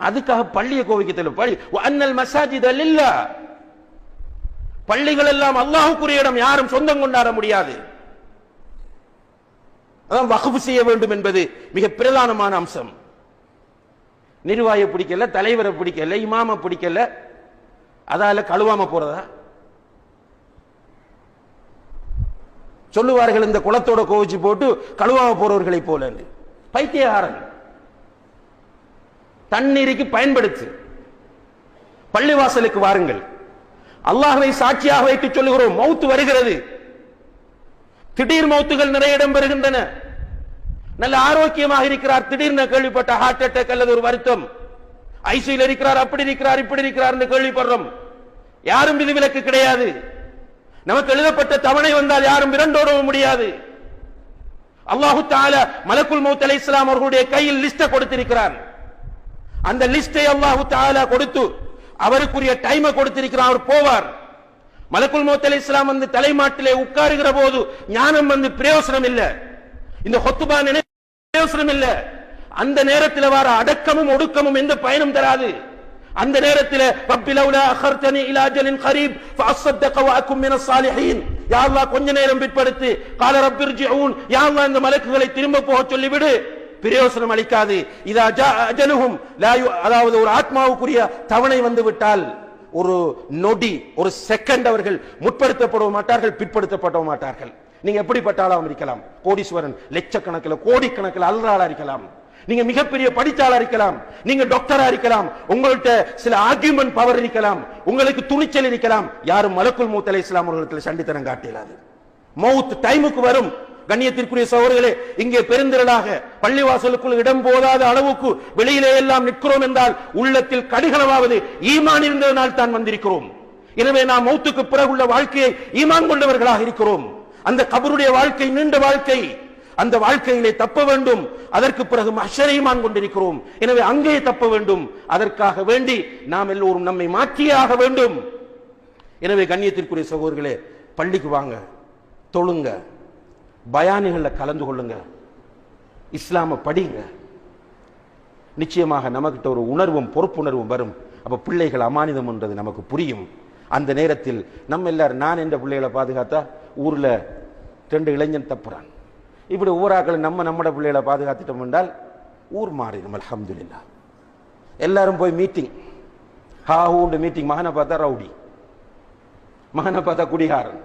அதுக்காக பள்ளியை கோவிக்க தெரியல. அன்னல் மசாஜித லில்லாஹ், பள்ளிகள் எல்லாம் அல்லாஹ்வுக்குரிய இடம், யாரும் சொந்தம் கொண்டாட முடியாது. அதான் வக்ஃப் செய்ய வேண்டும் என்பது மிக பிரதானமான அம்சம். நிர்வாகியை பிடிக்கல, தலைவரை பிடிக்கல, இமாம பிடிக்கல, அதால கழுவாம போறதா? சொல்லுவார்கள் இந்த குளத்தோட கோவிச்சு போட்டு கழுவாம போறவர்களை போல. பைத்தியகாரன். தண்ணீருக்கு பயன்படுத்து. பள்ளிவாசலுக்கு வாருங்கள். அல்லாஹ்வை சாட்சியாக வைத்து சொல்லுகிறோம், மௌத்து வருகிறது. திடீர் மௌத்துகள் நிறைய இடம் பெறுகின்றன. நல்ல ஆரோக்கியமாக இருக்கிறார், திடீர்னு கேள்விப்பட்ட ஹார்ட் அட்டாக் அல்லது ஒரு வருத்தம், ஐசியூல இருக்கிறார், அப்படி இருக்கிறார், இப்படி இருக்கிறார் என்று கேள்விப்படுறோம். யாரும் விதிவிலக்கு கிடையாது. நமக்கு எழுதப்பட்ட தவணை வந்தால் யாரும் விரண்டோடவும் முடியாது. அல்லாஹு தஆலா மலக்குல் மௌத் அலைஹிஸ்ஸலாம் அவர்களுடைய கையில் லிஸ்ட் கொடுத்திருக்கிறார். அந்த லிஸ்டை அல்லாஹு தஆலா கொடுத்து அவருக்குரிய டைமை கொடுத்திருக்கிறார். அவர் போவார். மலக்குல் மௌத் அலைஹிஸ்ஸலாம் வந்து தலைமாட்டிலே உட்காருகிற போது ஞானம் வந்து பிரயோசனம் இல்ல, இந்த ஹுத்பா பிரயோசனம் இல்ல. அந்த நேரத்தில் வர அடக்கமும் ஒடுக்கமும் எந்த பயனும் தராது. அந்த நேரத்தில் ரப்பி லௌலா அഖர்தனி இலா அஜலின் கரீப் ஃபஅஸ்ஸதக வஅகும் மினஸ் சாலிஹீன், யா அல்லாஹ் கொஞ்ச நேரம் பிற்படுத்து, கால ரப்பிர்ஜிஊன், யா அல்லாஹ் இந்த மலக்குகளை திரும்ப போக சொல்லிவிடு, பிரயோசனம் அளிக்காது. இதா ஜா அஜலுஹும் லா, அதாவது ஒரு ஆத்மாவுக்குரிய தவணை வந்து விட்டால் ஒரு நொடி, ஒரு செகண்ட் அவர்கள் முற்படுத்தப்பட மாட்டார்கள், பிற்படுத்தப்பட மாட்டார்கள். நீங்க எப்படிப்பட்டாலும் இருக்கலாம், கோடீஸ்வரன், லட்சக்கணக்கில் கோடிக்கணக்கில் அல்றாளா இருக்கலாம், நீங்க மிகப்பெரிய படிச்சாளா இருக்கலாம், நீங்க டாக்டரா இருக்கலாம், உங்கள்ட்ட சில ஆர்கியூமென்ட் பவர் இருக்கலாம், உங்களுக்கு துணிச்சல் இருக்கலாம். யாரும் மலக்குல் மௌத் அலைஹிஸ்ஸலாம் அவர்களுக்கு சண்டித்தனம் காட்டலாது. மௌத் டைமுக்கு வரும். கண்ணியத்திற்குரிய சகோதரர்களே, இங்கே பெருந்திரளாக பள்ளிவாசலுக்குள் இடம் போதாத அளவுக்கு வெளியிலே எல்லாம் நிற்கிறோம் என்றால் உள்ளத்தில் கடுகளவாவது ஈமான் இருந்ததனால் தான் வந்திருக்கிறோம். எனவே நாம் மௌத்துக்கு பிறகுள்ள வாழ்க்கையை ஈமான் கொண்டவர்களாக இருக்கிறோம். அந்த கபருடைய வாழ்க்கை நீண்ட வாழ்க்கை, அந்த வாழ்க்கையிலே தப்ப வேண்டும். அதற்கு பிறகு மஹ்ஷரை ஈமான் கொண்டிருக்கிறோம். எனவே அங்கே தப்ப வேண்டும். அதற்காக வேண்டி நாம் எல்லோரும் நம்மை மாற்றியே ஆக வேண்டும். எனவே கண்ணியத்திற்குரிய சகோதரர்களே, பள்ளிக்கு வாங்க, தொழுங்க, பயானிகளில் கலந்து கொள்ளுங்க, இஸ்லாம படிங்க. நிச்சயமாக நமக்கிட்ட ஒரு உணர்வும் பொறுப்புணர்வும் வரும். அப்ப பிள்ளைகள் அமானிதம் என்றது நமக்கு புரியும். அந்த நேரத்தில் நம்ம எல்லாரும், நான் என்ற பிள்ளைகளை பாதுகாத்தா ஊர்ல 2 இளைஞன் தப்புறான், இப்படி ஊராக்கள் நம்மட பிள்ளைகளை பாதுகாத்துட்டோம் என்றால் ஊர் மாறிடும். அல்ஹம்துலில்லாஹ். எல்லாரும் போய் மீட்டிங், ஹாஹூண்டு மீட்டிங். மகனை பார்த்தா ரவுடி, மகனை பார்த்தா குடிகாரன்,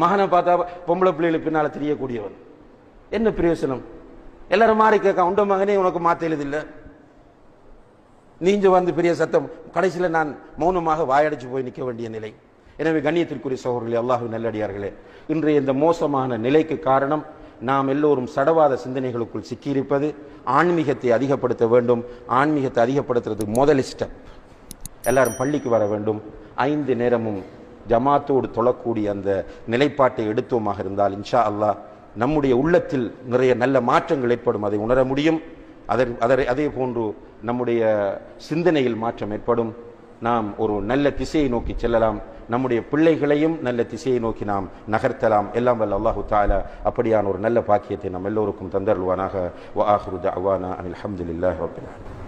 மகனை பார்த்தா பொம்பளை பிள்ளைகளுக்கு பின்னால தெரியக்கூடியவன். என்ன பிரயோசனம்? எல்லாரும் மாறி கேட்க, உண்ட மகனே உனக்கு மாத்த எழுதில்லை, நீஞ்சு வந்து பெரிய சத்தம். கடைசியில் நான் மௌனமாக வாயடைச்சு போய் நிற்க வேண்டிய நிலை. எனவே கண்ணியத்திற்குரிய சகோதரர்களே, அல்லாஹ்வின் நல்லடியார்களே, இன்றைய இந்த மோசமான நிலைக்கு காரணம் நாம் எல்லோரும் சடவாத சிந்தனைகளுக்குள் சிக்கியிருப்பது. ஆன்மீகத்தை அதிகப்படுத்த வேண்டும். ஆன்மீகத்தை அதிகப்படுத்துறதுக்கு முதல் ஸ்டெப், எல்லாரும் பள்ளிக்கு வர வேண்டும். 5 நேரமும் ஜமாத்தோடு தொழக்கூடிய அந்த நிலைப்பாட்டை எடுத்தோமாக இருந்தால் இன்ஷா அல்லாஹ் நம்முடைய உள்ளத்தில் நிறைய நல்ல மாற்றங்கள் ஏற்படும், அதை உணர முடியும். அதே போன்று நம்முடைய சிந்தனையில் மாற்றம் ஏற்படும். நாம் ஒரு நல்ல திசையை நோக்கி செல்லலாம். நம்முடைய பிள்ளைகளையும் நல்ல திசையை நோக்கி நாம் நகர்த்தலாம். எல்லாம் வல்ல அல்லாஹு தஆலா அப்படியான ஒரு நல்ல பாக்கியத்தை நாம் எல்லோருக்கும் தந்தருள்வானாக. வ ஆகிரு தஅவானா அனில் ஹம்துலில்லாஹி ரப்பில் ஆலமீன்.